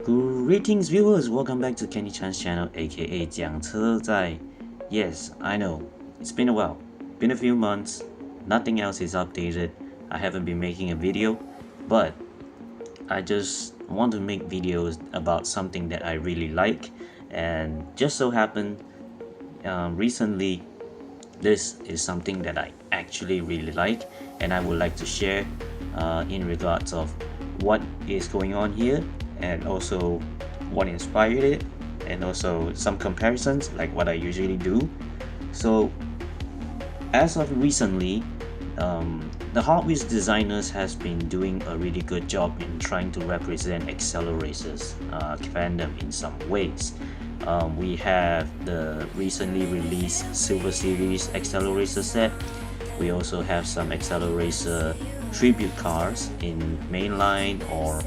Greetings viewers, welcome back to Kenny Chan's channel aka 讲车在. Yes, I know, it's been a while, been a few months, nothing else is updated, I haven't been making a video, but I just want to make videos about something that I really like, and just so happened recently this is something that I actually really like and I would like to share in regards of what is going on here and also what inspired it, and also some comparisons like what I usually do. So as of recently, the Hot Wheels designers has been doing a really good job in trying to represent acceleracers fandom in some ways. We have the recently released Silver Series accelerator set. We also have some accelerator tribute cars in mainline or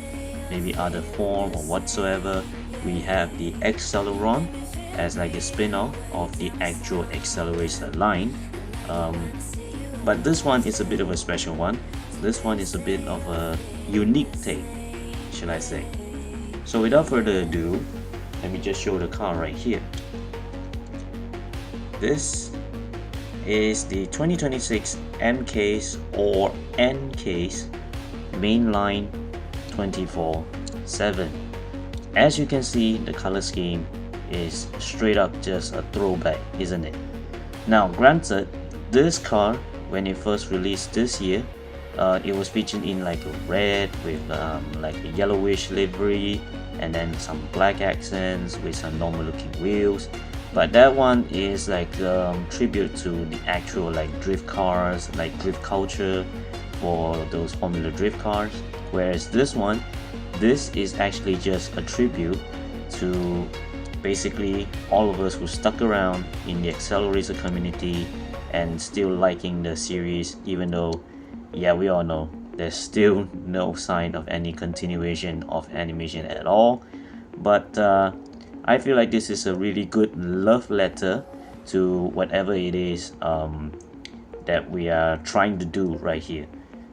maybe other form or whatsoever. We have the Acceleron as like a spin-off of the actual accelerator line. But this one is a bit of a special one. This one is a bit of a unique take, should I say. So without further ado, let me just show the car right here. This is the 2026 M case or N case mainline 24/7. As you can see, the color scheme is straight up just a throwback, isn't it? Now granted, this car when it first released this year, it was featured in like a red with like a yellowish livery and then some black accents with some normal looking wheels. But that one is like tribute to the actual like drift cars, like drift culture for those Formula Drift cars. Whereas this one, this is actually just a tribute to basically all of us who stuck around in the accelerator community and still liking the series, even though, yeah, we all know there's still no sign of any continuation of animation at all. But I feel like this is a really good love letter to whatever it is that we are trying to do right here.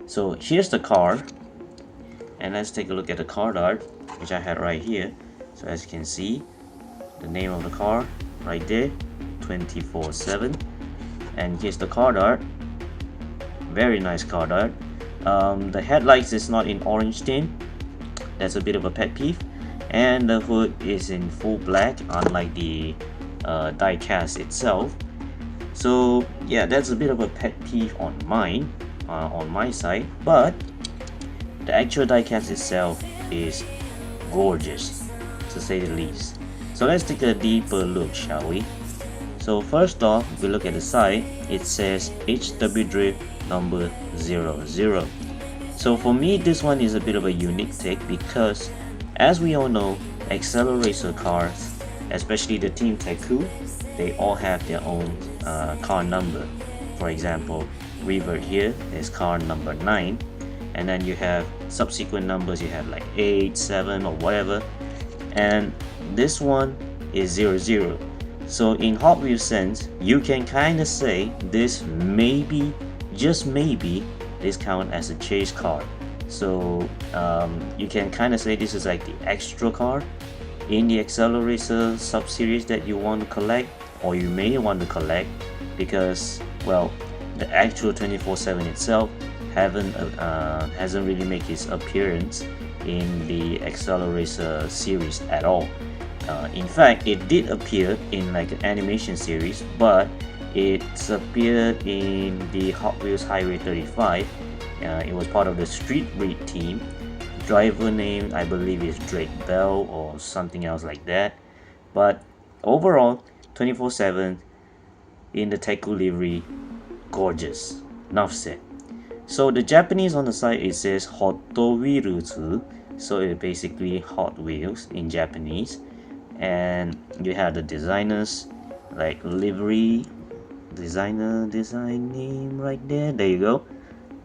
So here's the car, and let's take a look at the card art, which I had right here. So as you can see, the name of the car right there, 24/7. And here's the card art, very nice card art. The headlights is not in orange tint, that's a bit of a pet peeve, and the hood is in full black unlike the die cast itself. So yeah, that's a bit of a pet peeve on mine, on my side, but the actual die cast itself is gorgeous to say the least. So let's take a deeper look, shall we? So first off, if we look at the side, it says HW Drift number 00. So for me, this one is a bit of a unique take because, as we all know, accelerator cars, especially the Team Teku, they all have their own car number. For example, Reverb here is car number 9, and then you have subsequent numbers, you have like 8, 7 or whatever, and this one is 00. So in Hot Wheels sense, you can kind of say this maybe, just maybe, is counted as a chase car. So you can kind of say this is like the extra car in the accelerator sub-series that you want to collect, or you may want to collect, because, well, the actual 24/7 itself hasn't really made its appearance in the accelerator series at all. In fact, it did appear in like an animation series, but it's appeared in the Hot Wheels Highway 35. It was part of the Street Breed team. Driver name, I believe, is Drake Bell or something else like that. But overall, 24/7 in the Teku livery, gorgeous. Enough said. So the Japanese on the side, it says Hotowiruzu, so it basically Hot Wheels in Japanese. And you have the designers like livery design name right there. There you go.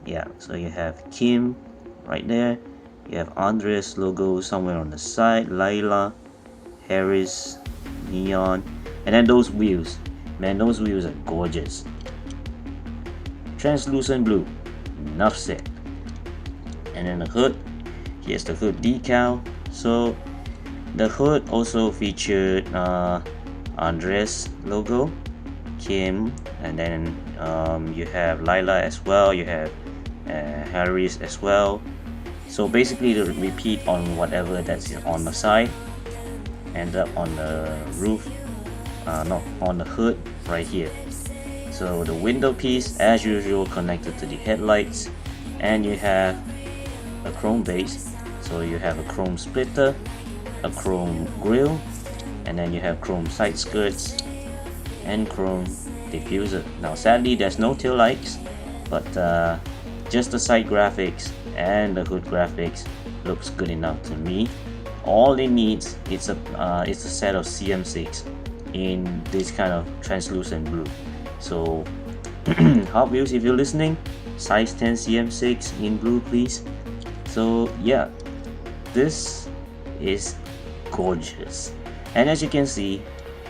Yeah, so you have Kim right there, you have Andres logo somewhere on the side, Layla, Harris, Neon, and then those wheels, man, those wheels are gorgeous. Translucent blue, enough said. And then the hood, here's the hood decal. So The hood also featured Andres logo, Kim, and then you have Lila as well, you have Harris as well. So basically to repeat on whatever that's on the side, end up on the roof, no, on the hood right here. So the window piece as usual connected to the headlights, and you have a chrome base, so you have a chrome splitter, a chrome grille, and then you have chrome side skirts and chrome diffuser. Now sadly there's no tail lights, but just the side graphics and the hood graphics looks good enough to me. All it needs is a set of CM6 in this kind of translucent blue. So Hot Wheels, if you're listening, size 10 CM6 in blue please. So yeah, this is gorgeous, and as you can see,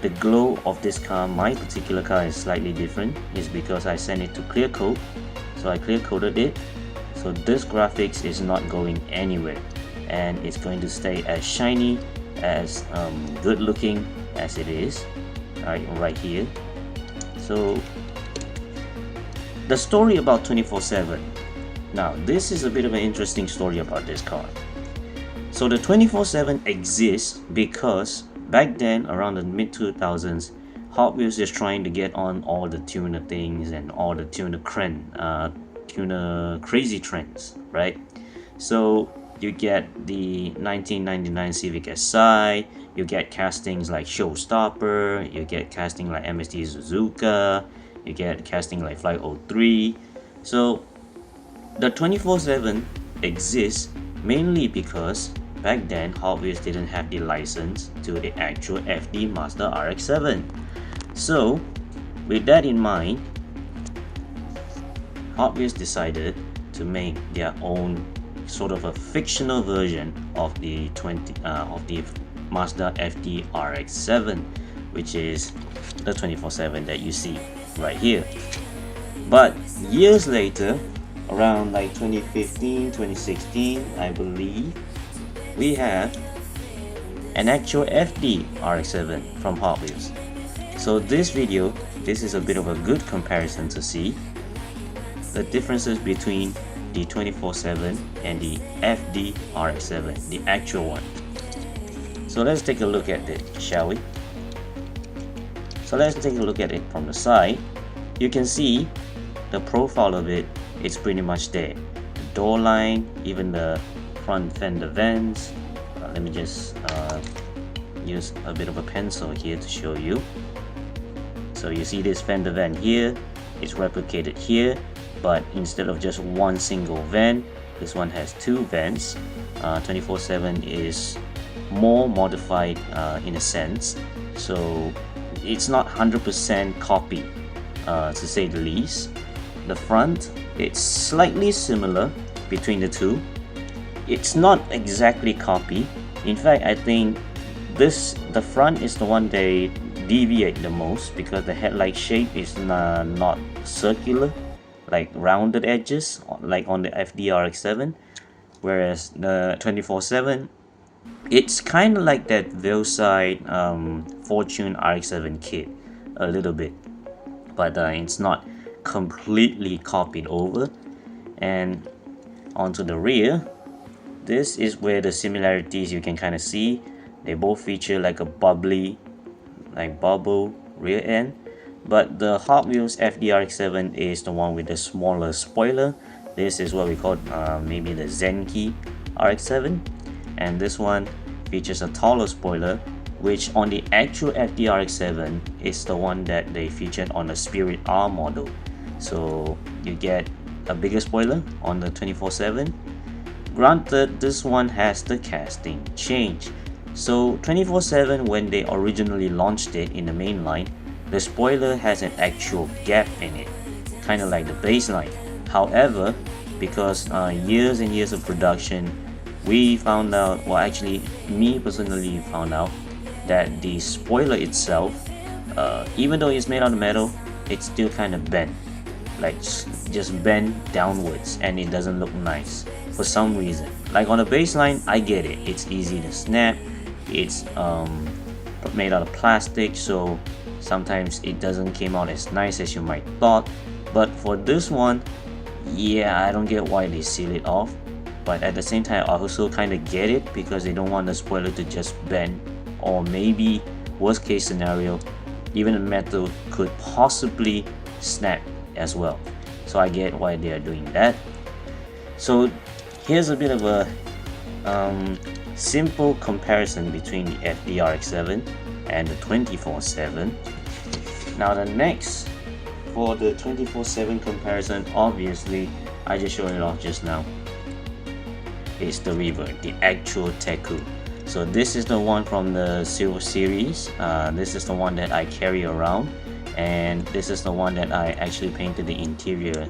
the glow of this car, my particular car, is slightly different. Is because I sent it to clear coat, so I clear coated it, so this graphics is not going anywhere, and it's going to stay as shiny, as good looking as it is right here. So the story about 24/7. Now this is a bit of an interesting story about this car. So the 24/7 exists because back then, around the mid 2000s, Hot Wheels is trying to get on all the tuner things and all the tuner crazy trends, right? So you get the 1999 Civic Si, you get castings like Showstopper, you get casting like MST Suzuka, you get casting like Flight 03. So the 24/7 exists mainly because back then Hot Wheels didn't have the license to the actual FD Mazda RX7. So with that in mind, Hot Wheels decided to make their own sort of a fictional version of the Mazda FD RX7, which is the 24/7 that you see right here. But years later, around like 2015, 2016, I believe, we have an actual FD RX7 from Hot Wheels. So this video, this is a bit of a good comparison to see the differences between the 24/7 and the FD RX7, the actual one. So let's take a look at it, shall we? So let's take a look at it from the side. You can see the profile of it, it's pretty much there. The door line, even the front fender vents. Let me just use a bit of a pencil here to show you. So you see this fender vent here, it's replicated here, but instead of just one single vent, this one has two vents. 24/7 is more modified in a sense, so it's not 100% copy, to say the least. The front, it's slightly similar between the two. It's not exactly copy. In fact, I think the front is the one they deviate the most, because the headlight shape is not circular, like rounded edges like on the FD RX7, whereas the 24/7, it's kind of like that Veilside Fortune RX7 kit a little bit, but it's not completely copied over. And onto the rear, this is where the similarities you can kind of see. They both feature like a bubble rear end, but the Hot Wheels FD RX7 is the one with the smaller spoiler. This is what we call maybe the Zenki RX7, and this one features a taller spoiler, which on the actual FD RX7 is the one that they featured on the Spirit R model. So you get a bigger spoiler on the 24/7. Granted, this one has the casting change. So 24/7, when they originally launched it in the main line, the spoiler has an actual gap in it, kind of like the baseline. However, because years and years of production, we found out, well actually me personally found out, that the spoiler itself, even though it's made out of metal, it's still kind of bent, like just bent downwards, and it doesn't look nice for some reason. Like on the baseline, I get it, it's easy to snap, it's made out of plastic, so sometimes it doesn't came out as nice as you might thought. But for this one, yeah, I don't get why they seal it off, but at the same time I also kind of get it, because they don't want the spoiler to just bend, or maybe worst case scenario, even the metal could possibly snap as well. So I get why they are doing that. So here's a bit of a simple comparison between the FD RX7 and the 24/7. Now the next, for the 24/7 comparison, obviously I just showed it off just now, it's the Reverb, the actual Teku. So this is the one from the Silver series. This is the one that I carry around, and this is the one that I actually painted the interior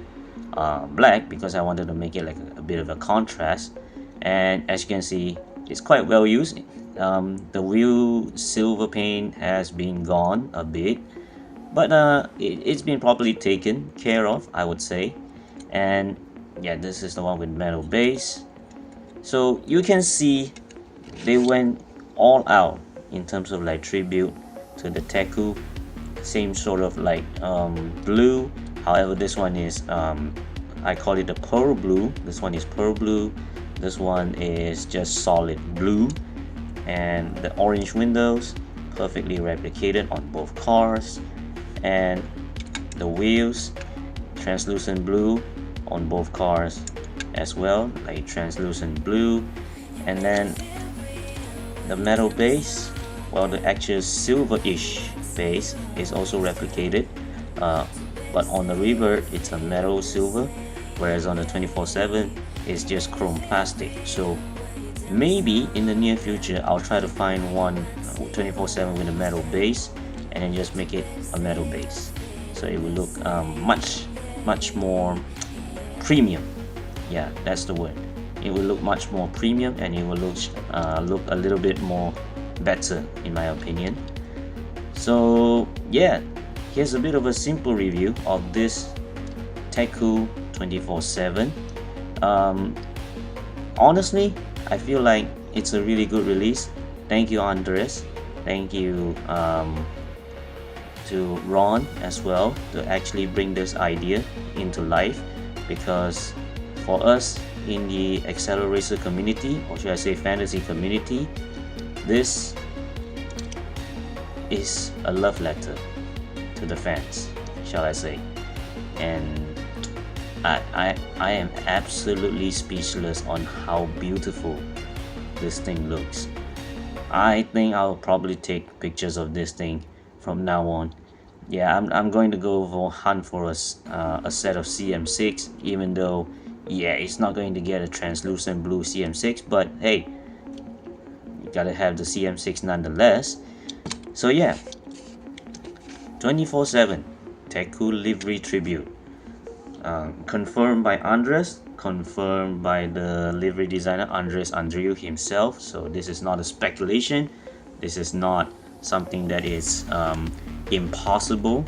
black, because I wanted to make it like a bit of a contrast. And as you can see, it's quite well used. The wheel silver paint has been gone a bit, but it's been properly taken care of, I would say. And yeah, this is the one with metal base. So you can see they went all out in terms of like tribute to the Teku. Same sort of like blue, however this one is I call it the pearl blue. This one is pearl blue, this one is just solid blue, and the orange windows perfectly replicated on both cars, and the wheels translucent blue on both cars as well, like translucent blue. And then the metal base, well, the actual silver-ish base is also replicated, but on the Reverb it's a metal silver, whereas on the 24/7 it's just chrome plastic. So maybe in the near future I'll try to find one 24/7 with a metal base, and then just make it a metal base, so it will look much more premium. Yeah, that's the word. It will look much more premium, and it will look a little bit more better in my opinion. So yeah, here's a bit of a simple review of this Teku 24/7. Honestly, I feel like it's a really good release. Thank you, Andres. Thank you to Ron as well, to actually bring this idea into life, because for us in the Acceleracer community, or should I say fantasy community, this is a love letter to the fans, shall I say. And I am absolutely speechless on how beautiful this thing looks. I think I'll probably take pictures of this thing from now on. Yeah, I'm going to go for hunt for a set of CM6, even though yeah, it's not going to get a translucent blue CM6, but hey, you gotta have the CM6 nonetheless. So yeah, 24/7 Teku livery tribute, confirmed by Andres, confirmed by the livery designer Andres Andriu himself. So this is not a speculation, this is not something that is impossible,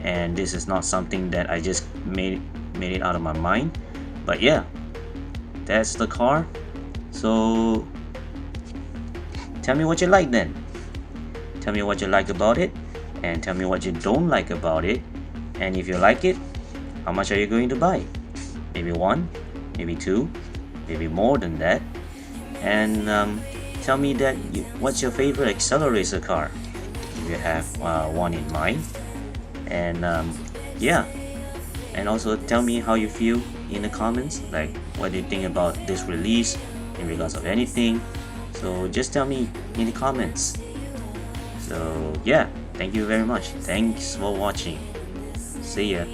and this is not something that I just made it out of my mind. But yeah, that's the car. So tell me what you like then. Tell me what you like about it, and tell me what you don't like about it. And if you like it, how much are you going to buy? Maybe one, maybe two, maybe more than that. And tell me that what's your favorite Acceleracer car, if you have one in mind. And yeah, and also tell me how you feel in the comments, like what do you think about this release in regards of anything. So just tell me in the comments. So yeah, thank you very much. Thanks for watching. See ya.